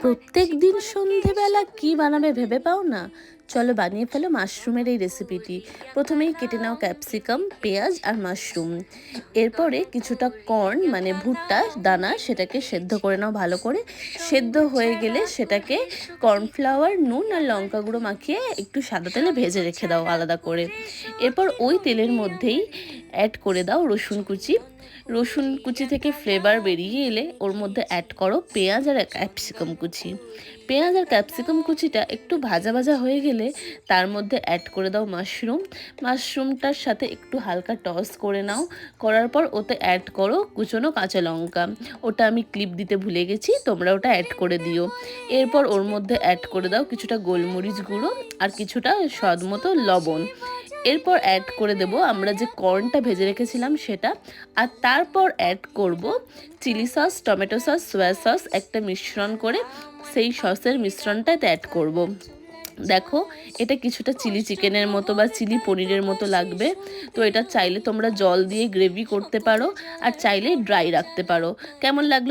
প্রত্যেক দিন সন্ধেবেলা কি বানাবে ভেবে পাও না? চলো বানিয়ে ফেলো মাশরুমের এই রেসিপিটি। প্রথমেই কেটে নাও ক্যাপসিকাম, পেঁয়াজ আর মাশরুম। এরপরে কিছুটা কর্ন মানে ভুট্টা দানা সেটাকে সেদ্ধ করে নাও ভালো করে। সেদ্ধ হয়ে গেলে সেটাকে কর্নফ্লাওয়ার, নুন আর লঙ্কা গুঁড়ো মাখিয়ে একটু সাদা তেলে ভেজে রেখে দাও আলাদা করে। এরপর ওই তেলের মধ্যেই অ্যাড করে দাও রসুন কুচি। রসুন কুচি থেকে ফ্লেভার বেরিয়ে এলে ওর মধ্যে অ্যাড করো পেঁয়াজ আর ক্যাপসিকাম কুচি। পেঁয়াজ আর ক্যাপসিকাম কুচিটা একটু ভাজা ভাজা হয়ে গেলে তার মধ্যে অ্যাড করে দাও মাশরুমটার সাথে একটু হালকা টস করে নাও। করার পর ওতে অ্যাড করো কুচনো কাঁচা লঙ্কা। ওটা আমি ক্লিপ দিতে ভুলে গেছি, তোমরা ওটা অ্যাড করে দিও। এরপর ওর মধ্যে অ্যাড করে দাও কিছুটা গোলমরিচ গুঁড়ো আর কিছুটা স্বাদ মতো লবণ। এরপর অ্যাড করে দেব আমরা যে কর্নটা ভেজে রেখেছিলাম সেটা। আর তারপর অ্যাড করব chilli sauce, tomato sauce, soya sauce একটা মিশ্রণ করে সেই সসের মিশ্রণটাতে অ্যাড করব। দেখো এটা কিছুটা চিলি চিকেনের মতো বা চিলি পনিরের মতো লাগবে। তো এটা চাইলে তোমরা জল দিয়ে গ্রেভি করতে পারো আর চাইলে ড্রাই রাখতে পারো। কেমন লাগলো?